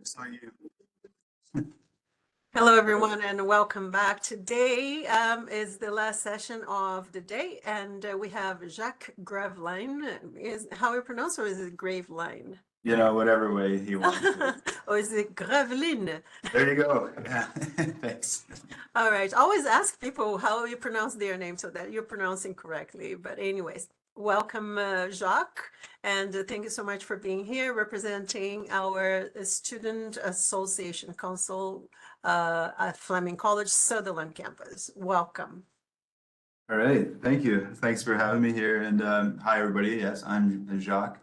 So you. Hello, everyone, and welcome back. Today is the last session of the day, and we have Jacques Graveline. Is how you pronounce, or is it Graveline? You know, whatever way he wants it. Or is it Graveline? There you go. Yeah. Thanks. All right. I always ask people how you pronounce their name so that you're pronouncing correctly. But anyways, welcome, Jacques, and thank you so much for being here, representing our Student Association Council at Fleming College, Sutherland campus. Welcome. All right. Thank you. Thanks for having me here. And hi, everybody. Yes, I'm Jacques,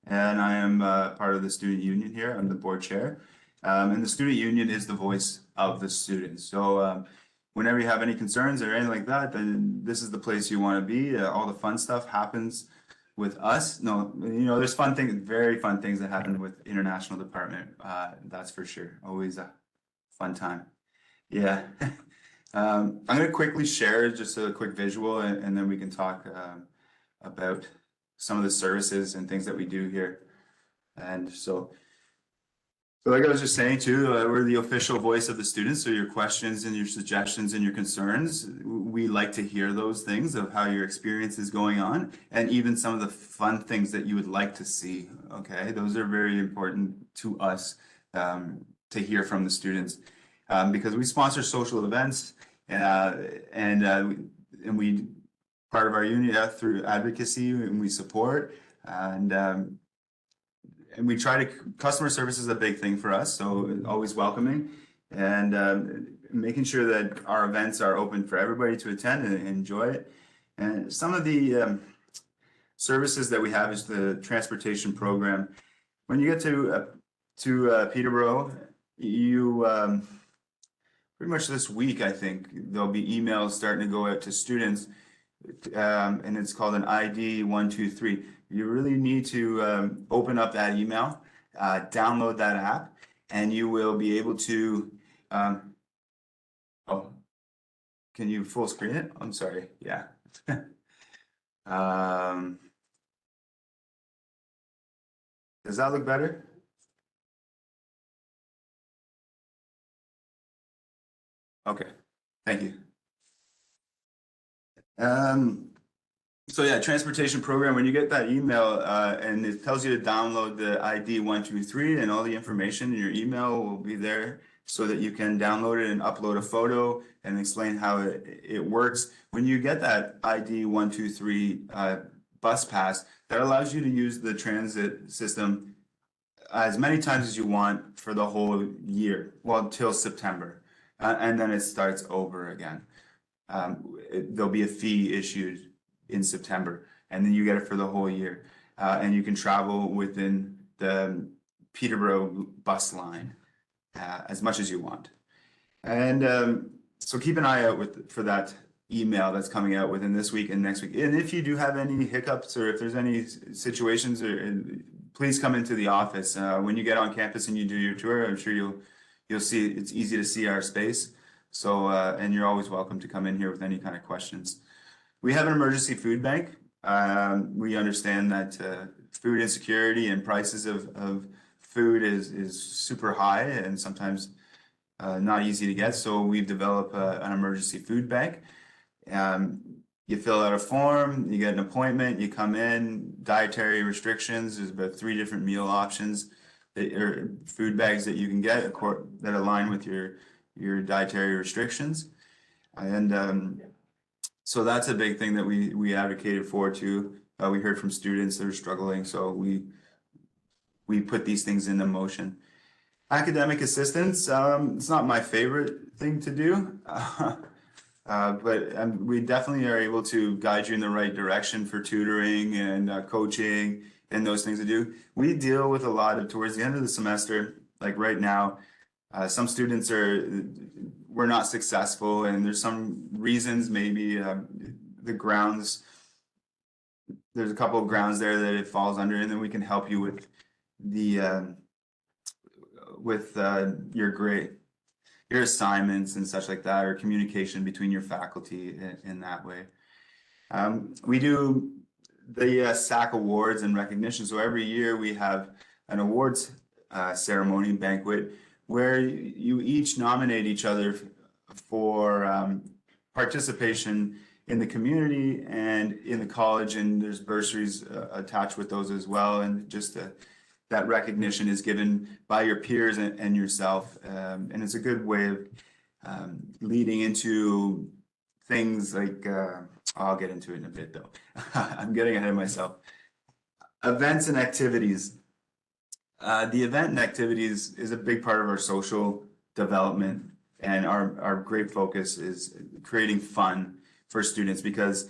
and I am part of the student union here. I'm the board chair. And the student union is the voice of the students. So whenever you have any concerns or anything like that, then this is the place you want to be. All the fun stuff happens with us. No, there's fun things, very fun things that happen with international department. That's for sure. Always a fun time. Yeah. I'm going to quickly share just a quick visual, and then we can talk about some of the services and things that we do here. And so like I was just saying too, we're the official voice of the students. So your questions and your suggestions and your concerns, we like to hear those things of how your experience is going on, and even some of the fun things that you would like to see. Okay, those are very important to us to hear from the students, because we sponsor social events, and we part of our union through advocacy, and we support, and we try to, customer service is a big thing for us, so always welcoming, and making sure that our events are open for everybody to attend and enjoy it. And some of the services that we have is the transportation program. When you get to Peterborough, you pretty much this week, I think, there'll be emails starting to go out to students, and it's called an ID 123. You really need to open up that email, download that app, and you will be able to, oh, can you full screen it? I'm sorry, yeah. Does that look better? Okay, thank you. So yeah, transportation program, when you get that email and it tells you to download the ID 123, and all the information in your email will be there so that you can download it and upload a photo and explain how it works. When you get that ID 123 bus pass, that allows you to use the transit system as many times as you want for the whole year, well, till September, and then it starts over again. There'll be a fee issued in September, and then you get it for the whole year, and you can travel within the Peterborough bus line as much as you want. And so keep an eye out for that email that's coming out within this week and next week. And if you do have any hiccups, or if there's any situations, please come into the office when you get on campus and you do your tour. I'm sure you'll see it's easy to see our space. So and you're always welcome to come in here with any kind of questions. We have an emergency food bank. We understand that food insecurity and prices of food is super high, and sometimes not easy to get. So we've developed an emergency food bank. You fill out a form, you get an appointment, you come in. Dietary restrictions, there's about 3 different meal options or food bags that you can get that align with your dietary restrictions. And so that's a big thing that we advocated for too. We heard from students that are struggling, so we put these things into motion. Academic assistance, it's not my favorite thing to do, but we definitely are able to guide you in the right direction for tutoring and coaching and those things to do. We deal with a lot of, towards the end of the semester, like right now, some students were not successful, and there's some reasons, maybe the grounds, there's a couple of grounds there that it falls under, and then we can help you with the your grade, your assignments and such like that, or communication between your faculty in that way. We do the SAC awards and recognition. So every year we have an awards ceremony banquet where you each nominate each other for participation in the community and in the college, and there's bursaries attached with those as well, and just that recognition is given by your peers and yourself, and it's a good way of leading into things like I'll get into it in a bit though. I'm getting ahead of myself. Events and activities. The event and activities is a big part of our social development, and our great focus is creating fun for students, because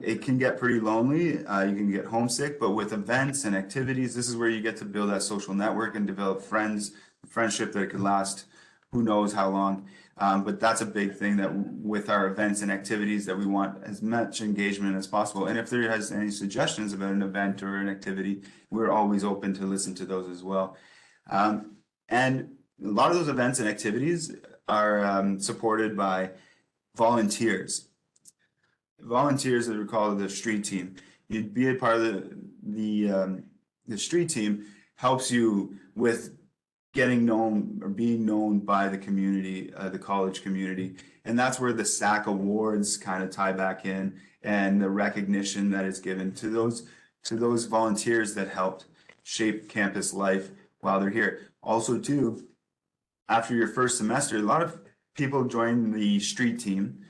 it can get pretty lonely. You can get homesick, but with events and activities, this is where you get to build that social network and develop friendship that could last who knows how long. But that's a big thing, that with our events and activities, that we want as much engagement as possible. And if there has any suggestions about an event or an activity, we're always open to listen to those as well. And a lot of those events and activities are supported by volunteers. Volunteers are called the street team. You'd be a part of the street team helps you with getting known or being known by the community, the college community. And that's where the SAC awards kind of tie back in, and the recognition that is given to those volunteers that helped shape campus life while they're here. Also too, after your first semester, a lot of people join the street team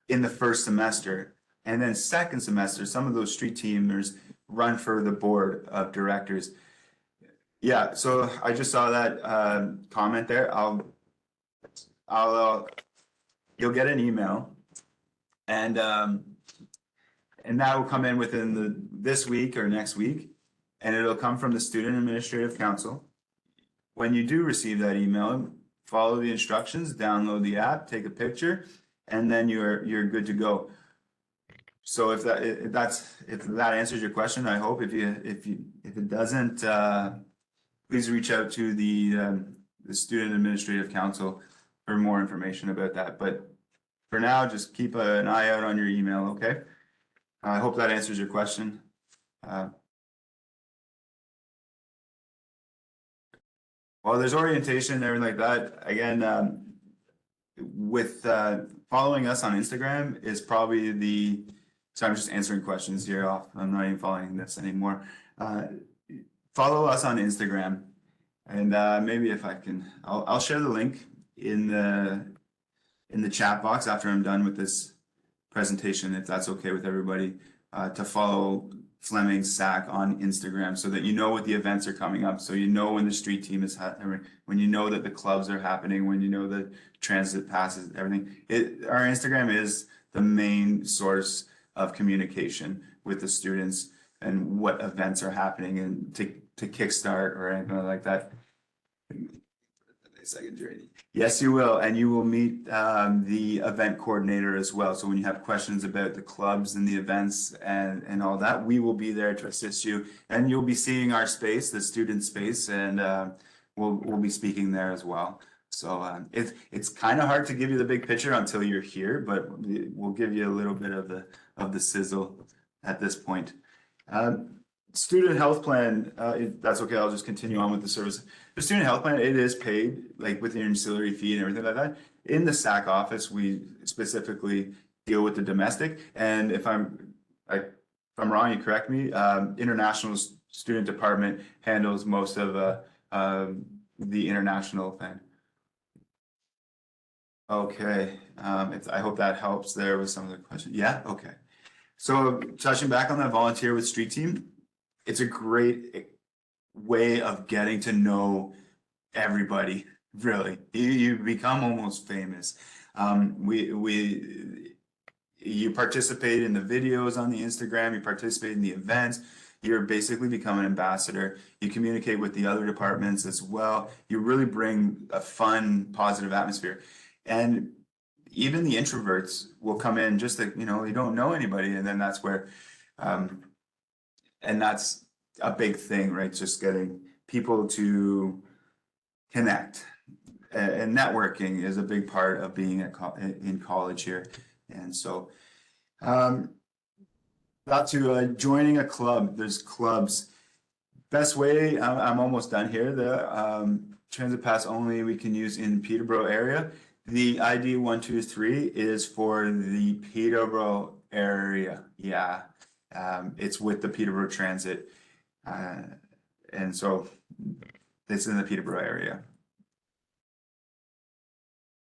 in the first semester. And then second semester, some of those street teamers run for the board of directors. Yeah, so I just saw that comment there. You'll get an email, and that will come in within this week or next week, and it'll come from the Student Administrative Council. When you do receive that email, follow the instructions, download the app, take a picture, and then you're good to go. So if that answers your question, I hope. If it doesn't, please reach out to the Student Administrative Council for more information about that. But for now, just keep an eye out on your email, okay? I hope that answers your question. Well, there's orientation and everything like that. Again, with following us on Instagram is probably so I'm just answering questions here off. I'm not even following this anymore. Follow us on Instagram, and maybe if I can, I'll share the link in the chat box after I'm done with this presentation, if that's okay with everybody, to follow Fleming SAC on Instagram, so that you know what the events are coming up, so you know when the street team is happening, when you know that the clubs are happening, when you know that transit passes, everything. Our Instagram is the main source of communication with the students and what events are happening, and to kickstart or anything like that. Yes, you will, and you will meet the event coordinator as well. So when you have questions about the clubs and the events and all that, we will be there to assist you, and you'll be seeing our space, the student space, and we'll be speaking there as well. So it's kind of hard to give you the big picture until you're here, but we'll give you a little bit of the sizzle at this point. Student health plan, if that's okay, I'll just continue on with the service. The student health plan, it is paid, like with the ancillary fee and everything like that. In the SAC office, we specifically deal with the domestic, and if I'm wrong, you correct me. International student department handles most of the international thing. Okay, I hope that helps there with some of the questions. Yeah, okay. So touching back on that volunteer with street team, it's a great way of getting to know everybody. Really, you become almost famous. You participate in the videos on the Instagram, you participate in the events, you're basically become an ambassador. You communicate with the other departments as well. You really bring a fun, positive atmosphere. And even the introverts will come in just that, you don't know anybody. And then that's where, and that's a big thing, right? Just getting people to connect. And networking is a big part of being in college here. And so, joining a club, there's clubs. Best way, I'm almost done here. The transit pass only we can use in Peterborough area. The ID 123 is for the Peterborough area. Yeah, it's with the Peterborough Transit, and so it's in the Peterborough area.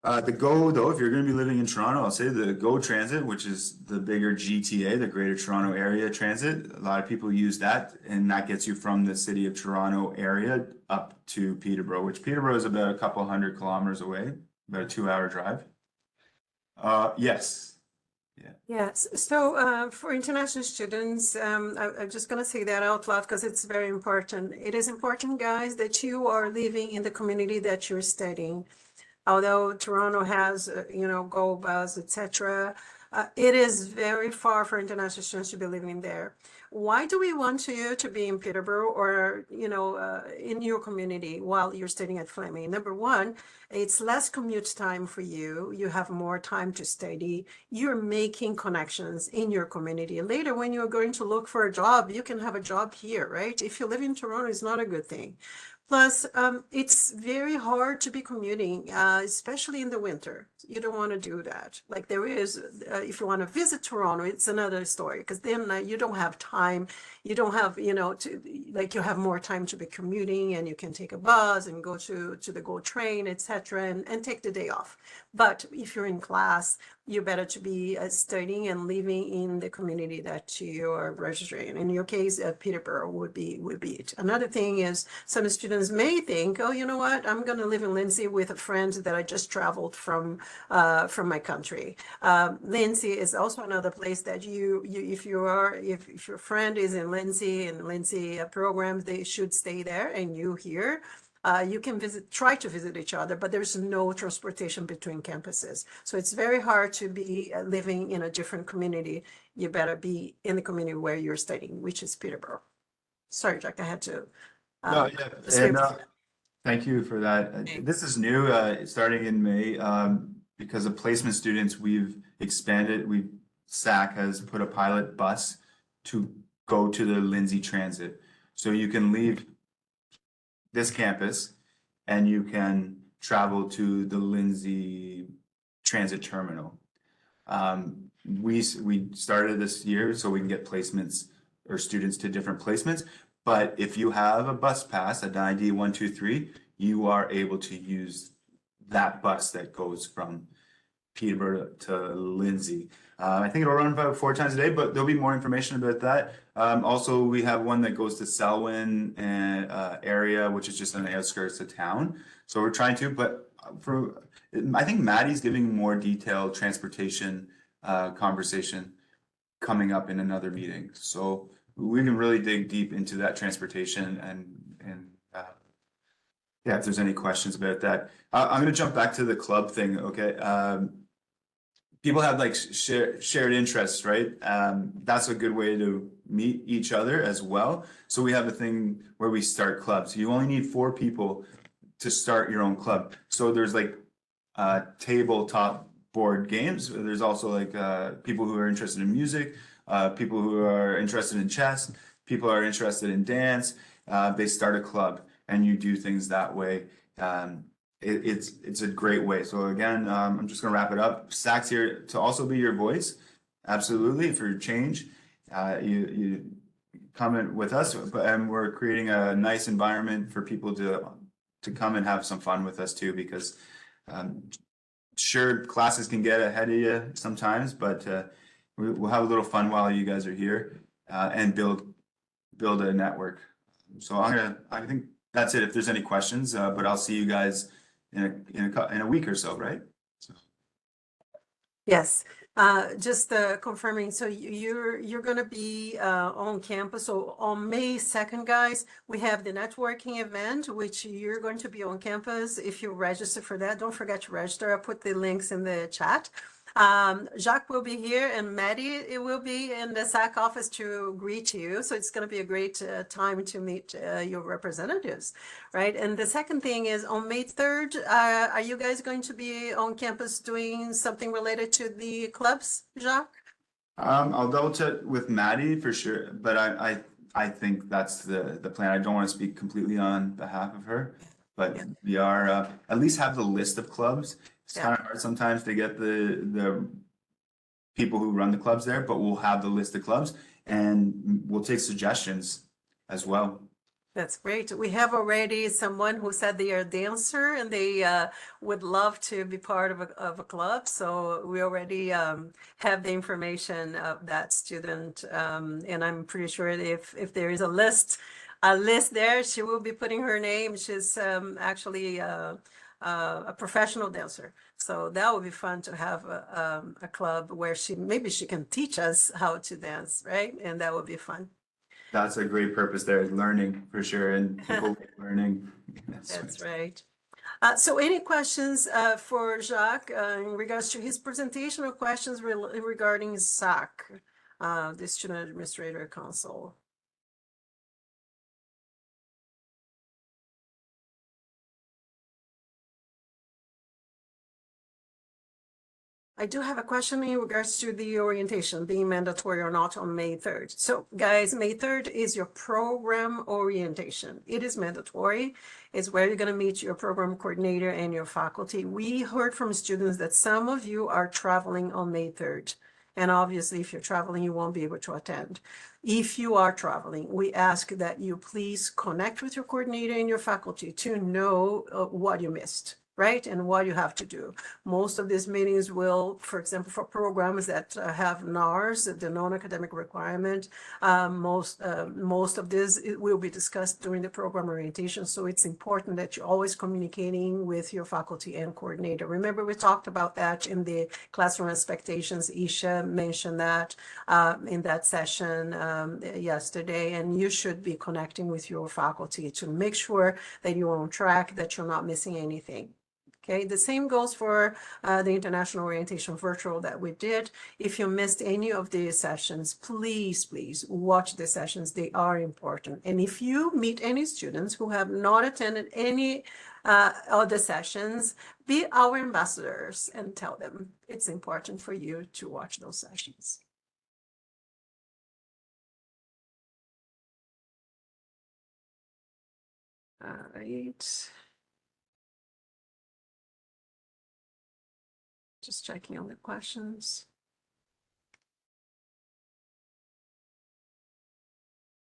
The GO though, if you're going to be living in Toronto, I'll say the GO Transit, which is the bigger GTA, the Greater Toronto Area Transit. A lot of people use that, and that gets you from the city of Toronto area up to Peterborough, which Peterborough is about a couple 100 kilometers away, about a 2-hour drive. Yes. Yeah. Yes, so for international students, I'm just going to say that out loud because it's very important. It is important, guys, that you are living in the community that you're studying. Although Toronto has, Go Bus, etc., it is very far for international students to be living there. Why do we want you to be in Peterborough or, in your community while you're studying at Fleming? Number one, it's less commute time for you. You have more time to study. You're making connections in your community. Later, when you're going to look for a job, you can have a job here, right? If you live in Toronto, it's not a good thing. Plus, it's very hard to be commuting, especially in the winter. You don't want to do that. Like there is, if you want to visit Toronto, it's another story because then you don't have time. You don't have, you have more time to be commuting and you can take a bus and go to the GO train, etc., and take the day off. But if you're in class, you better to be studying and living in the community that you are registering. In your case, Peterborough would be it. Another thing is some students may think, oh, you know what, I'm going to live in Lindsay with a friend that I just traveled from my country. Lindsay is also another place that if your friend is in Lindsay and Lindsay programs, they should stay there, and you here. You can try to visit each other, but there's no transportation between campuses. So it's very hard to be living in a different community. You better be in the community where you're studying, which is Peterborough. Sorry, Jack, I had to. No, yeah, and thank you for that. This is new, starting in May, because of placement students, we've expanded. SAC has put a pilot bus to go to the Lindsay Transit, so you can leave this campus and you can travel to the Lindsay Transit Terminal. We started this year so we can get placements or students to different placements. But if you have a bus pass, an ID 123, you are able to use that bus that goes from Peterborough to Lindsay. I think it'll run about 4 times a day, but there'll be more information about that. Also, we have one that goes to Selwyn area, which is just on the outskirts of town. So we're trying to, but I think Maddie's giving more detailed transportation conversation coming up in another meeting. So we can really dig deep into that transportation and yeah, if there's any questions about that. I'm going to jump back to the club thing. Okay. People have like shared interests, right? That's a good way to meet each other as well. So we have a thing where we start clubs. You only need 4 people to start your own club. So there's like tabletop board games. There's also like people who are interested in music, people who are interested in chess, people are interested in dance. They start a club and you do things that way. It's a great way. So again, I'm just gonna wrap it up. SAC's here to also be your voice, absolutely, for change. You comment with us, and we're creating a nice environment for people to come and have some fun with us too. Because sure, classes can get ahead of you sometimes, but we'll have a little fun while you guys are here and build a network. So I think that's it. If there's any questions, but I'll see you guys in a week or so, right? So. Yes, just confirming. So you're going to be on campus. So on May 2nd, guys, we have the networking event, which you're going to be on campus. If you register for that, don't forget to register. I put the links in the chat. Jacques will be here and Maddie will be in the SAC office to greet you. So it's going to be a great time to meet your representatives, right? And the second thing is on May 3rd, are you guys going to be on campus doing something related to the clubs, Jacques? I'll double check with Maddie for sure, but I I think that's the plan. I don't want to speak completely on behalf of her, but Yeah. we are at least have the list of clubs. It's Yeah. kind of hard sometimes to get the people who run the clubs there, but we'll have the list of clubs and we'll take suggestions as well. That's great. We have already someone who said they are a dancer and they would love to be part of a club. So we already have the information of that student. And I'm pretty sure if there is a list there, she will be putting her name. She's actually a professional dancer. So that would be fun to have a club where maybe she can teach us how to dance, right? And that would be fun. That's a great purpose there, is learning for sure, and people like learning. That's right. So any questions for Jacques in regards to his presentation or questions regarding SAC, the Student Administrator Council? I do have a question in regards to the orientation being mandatory or not on May 3rd. So guys, May 3rd is your program orientation. It is mandatory. It's where you're going to meet your program coordinator and your faculty. We heard from students that some of you are traveling on May 3rd. And obviously, if you're traveling, you won't be able to attend. If you are traveling, we ask that you please connect with your coordinator and your faculty to know what you missed, right? And what you have to do. Most of these meetings will, for example, for programs that have NARS, the non-academic requirement, most of this will be discussed during the program orientation. So it's important that you're always communicating with your faculty and coordinator. Remember, we talked about that in the classroom expectations. Isha mentioned that in that session yesterday, and you should be connecting with your faculty to make sure that you're on track, that you're not missing anything. Okay, the same goes for the International Orientation Virtual that we did. If you missed any of the sessions, please watch the sessions. They are important. And if you meet any students who have not attended any of the sessions, be our ambassadors and tell them it's important for you to watch those sessions. All right. Just checking on the questions.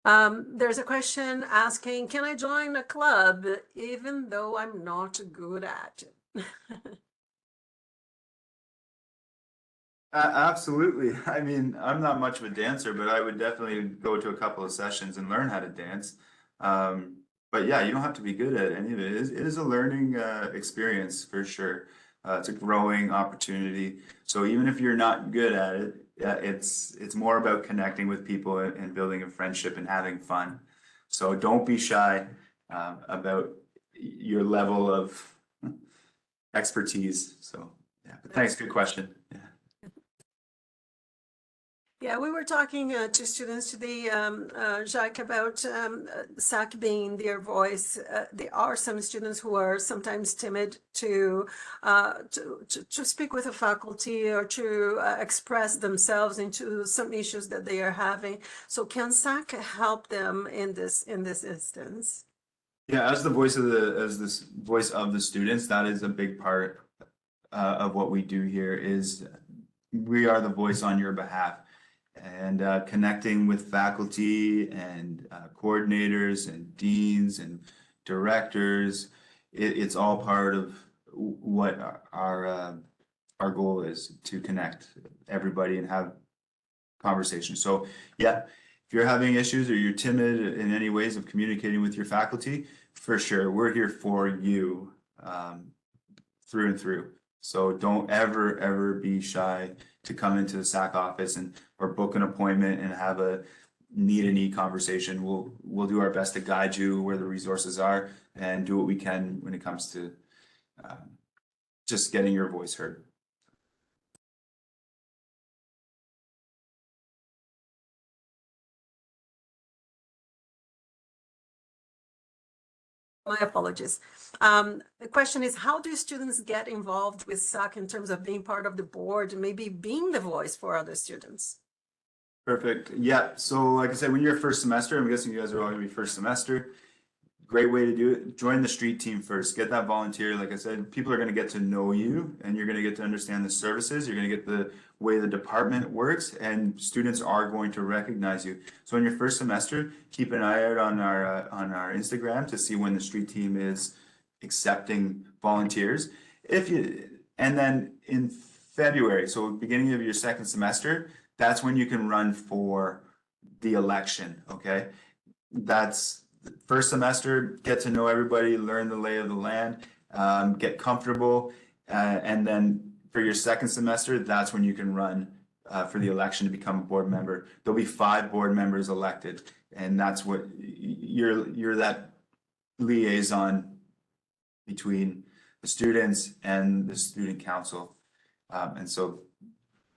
There's a question asking, can I join a club even though I'm not good at it? Absolutely. I mean, I'm not much of a dancer, but I would definitely go to a couple of sessions and learn how to dance. But yeah, you don't have to be good at any of it. It is a learning experience for sure. It's a growing opportunity. So even if you're not good at it, yeah, it's more about connecting with people and building a friendship and having fun. So don't be shy about your level of expertise. So yeah, but thanks. Good question. Yeah. Yeah, we were talking to students today, Jacques, about SAC being their voice. There are some students who are sometimes timid to speak with a faculty or to express themselves into some issues that they are having. So can SAC help them in this instance? Yeah, as the voice of the students, that is a big part of what we do here. Is we are the voice on your behalf, and connecting with faculty and coordinators and deans and directors. It's all part of what our goal is, to connect everybody and have conversations. So yeah, if you're having issues or you're timid in any ways of communicating with your faculty, for sure, we're here for you through and through. So don't ever be shy to come into the SAC office or book an appointment and have a need conversation. We'll do our best to guide you where the resources are and do what we can when it comes to just getting your voice heard. My apologies. The question is, how do students get involved with SAC in terms of being part of the board, maybe being the voice for other students? Perfect. Yeah. So like I said, when you're first semester, I'm guessing you guys are all gonna be first semester. Great way to do it. Join the street team first. Get that volunteer. Like I said, people are going to get to know you and you're going to get to understand the services. You're going to get the way the department works and students are going to recognize you. So in your first semester, keep an eye out on our Instagram to see when the street team is accepting volunteers. And then in February, so beginning of your second semester, that's when you can run for the election, okay? That's first semester, get to know everybody, learn the lay of the land, get comfortable, and then for your second semester, that's when you can run for the election to become a board member. There'll be 5 board members elected, and that's what you're that liaison between the students and the student council. And so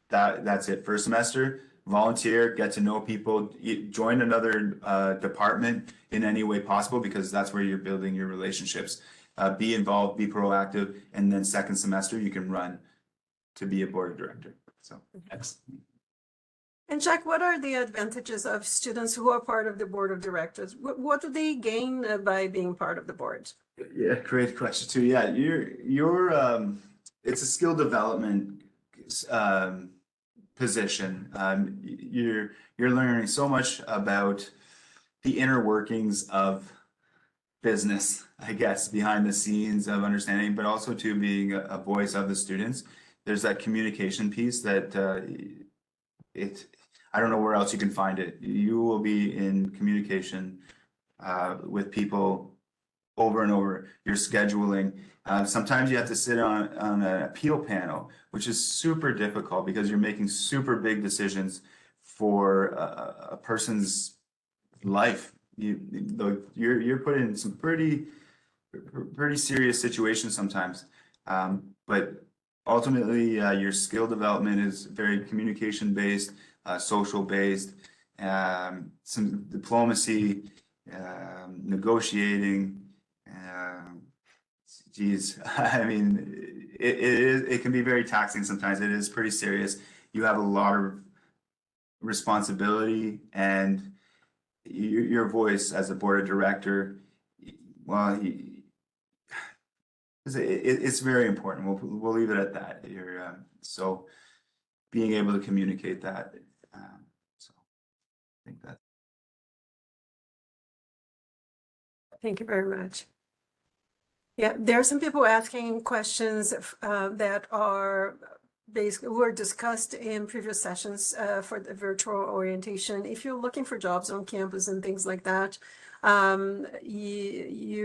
that's it. First semester, volunteer, get to know people, join another department in any way possible because that's where you're building your relationships. Be involved, be proactive, and then second semester you can run to be a board of director. So that's. And Jack, what are the advantages of students who are part of the board of directors? What do they gain by being part of the board? Yeah, great question too. Yeah, it's a skill development position. You're learning so much about the inner workings of business, I guess, behind the scenes of understanding, but also to being a voice of the students. There's that communication piece that I don't know where else you can find it. You will be in communication with people over and over. You're scheduling. Sometimes you have to sit on an appeal panel, which is super difficult because you're making super big decisions for a person's life. You're put in some pretty serious situations sometimes. But ultimately, your skill development is very communication based, social based, some diplomacy, negotiating. Geez, I mean, it can be very taxing sometimes. It is pretty serious. You have a lot of responsibility and your voice as a board of director, well, it's very important. We'll leave it at that. So being able to communicate that. So I think that. Thank you very much. Yeah, there are some people asking questions that are basically were discussed in previous sessions for the virtual orientation. If you're looking for jobs on campus and things like that, we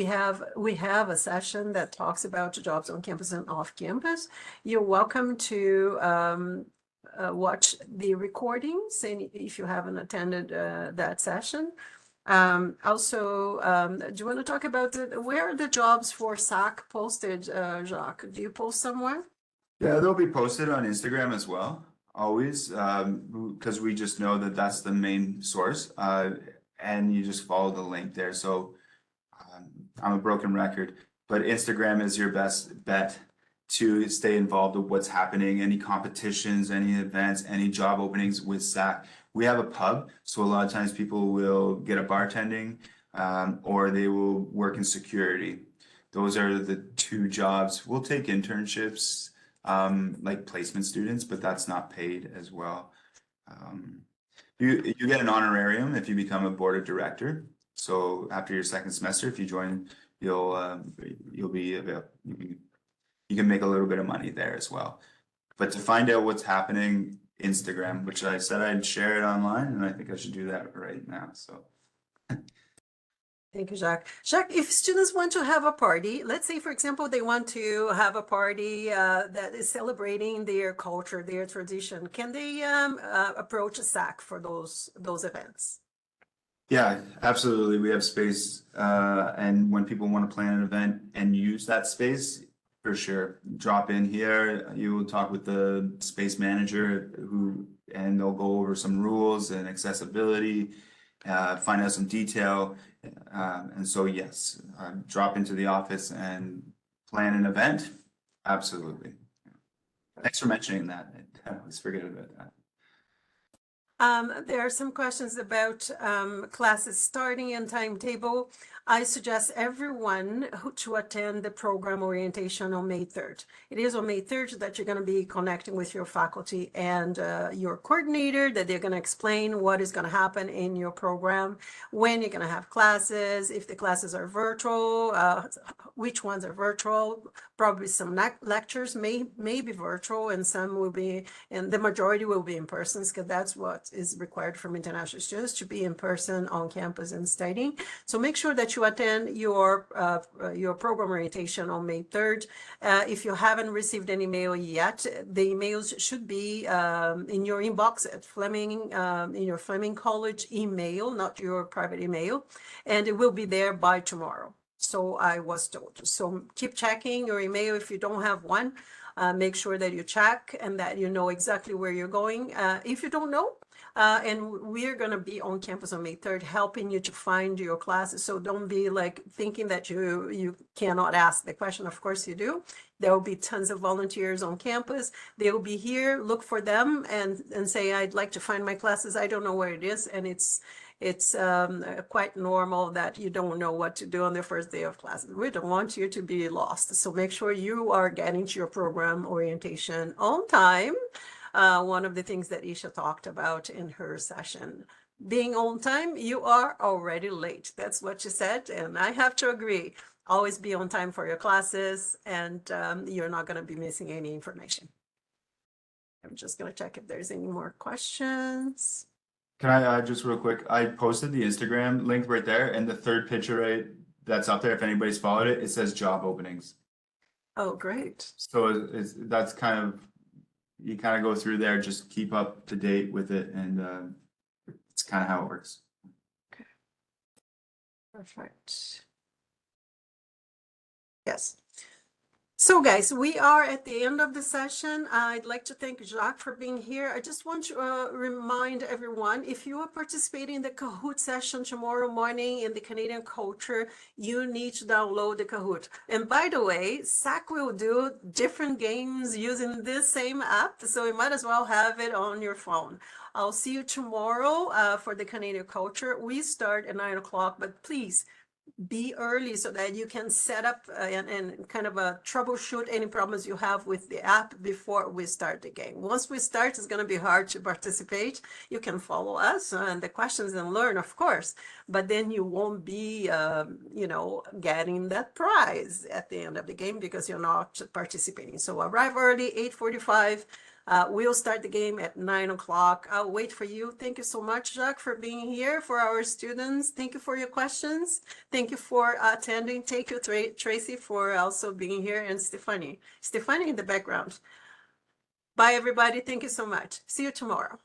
have a session that talks about jobs on campus and off campus. You're welcome to watch the recordings, and if you haven't attended that session. Also, do you want to talk about where are the jobs for SAC posted, Jacques? Do you post somewhere? Yeah, they'll be posted on Instagram as well, always, because we just know that that's the main source, and you just follow the link there. So I'm a broken record, but Instagram is your best bet to stay involved with what's happening, any competitions, any events, any job openings with SAC. We have a pub, so a lot of times people will get a bartending, or they will work in security. Those are the 2 jobs. We'll take internships, like placement students, but that's not paid as well. You get an honorarium if you become a board of director. So after your second semester, if you join, you'll be you can make a little bit of money there as well. But to find out what's happening, Instagram, which I said I'd share it online, and I think I should do that right now. So. Thank you, Jacques. Jacques, if students want to have a party, let's say, for example, they want to have a party that is celebrating their culture, their tradition, can they approach a SAC for those events? Yeah, absolutely. We have space, and when people want to plan an event and use that space, for sure, drop in here. You will talk with the space manager and they'll go over some rules and accessibility, find out some detail. And so, yes, drop into the office and plan an event. Absolutely. Thanks for mentioning that. I always forget about that. There are some questions about classes starting and timetable. I suggest everyone to attend the program orientation on May 3rd. It is on May 3rd that you're going to be connecting with your faculty and your coordinator, that they're going to explain what is going to happen in your program, when you're going to have classes, if the classes are virtual, which ones are virtual. Probably some lectures may be virtual, and some will be, and the majority will be in person, because that's what is required from international students, to be in person on campus and studying. So make sure that you attend your program orientation on May 3rd. If you haven't received any mail yet, the emails should be in your inbox at Fleming, in your Fleming College email, not your private email, and it will be there by tomorrow. So I was told. So keep checking your email if you don't have one. Make sure that you check and that you know exactly where you're going. If you don't know, and we're going to be on campus on May 3rd, helping you to find your classes. So don't be like thinking that you cannot ask the question. Of course you do. There will be tons of volunteers on campus. They will be here. Look for them and say, I'd like to find my classes. I don't know where it is. And it's quite normal that you don't know what to do on the first day of classes. We don't want you to be lost. So make sure you are getting to your program orientation on time. One of the things that Isha talked about in her session. Being on time, you are already late. That's what she said, and I have to agree. Always be on time for your classes, and you're not going to be missing any information. I'm just going to check if there's any more questions. Can I just real quick? I posted the Instagram link right there, and the third picture right that's up there. If anybody's followed it, it says job openings. Oh, great. So that's kind of, you kind of go through there, just keep up to date with it, and it's kind of how it works. Okay. Perfect. Yes. So guys, we are at the end of the session. I'd like to thank Jacques for being here. I just want to remind everyone, if you are participating in the Kahoot session tomorrow morning in the Canadian culture, you need to download the Kahoot. And by the way, SAC will do different games using this same app, so you might as well have it on your phone. I'll see you tomorrow for the Canadian culture. We start at 9 o'clock, but please, be early so that you can set up and kind of troubleshoot any problems you have with the app before we start the game. Once we start, it's going to be hard to participate. You can follow us and the questions and learn, of course, but then you won't be, getting that prize at the end of the game because you're not participating. So arrive early, 8:45. We'll start the game at 9 o'clock. I'll wait for you. Thank you so much, Jacques, for being here. For our students, thank you for your questions. Thank you for attending. Thank you, Tracy, for also being here, and Stefani in the background. Bye, everybody. Thank you so much. See you tomorrow.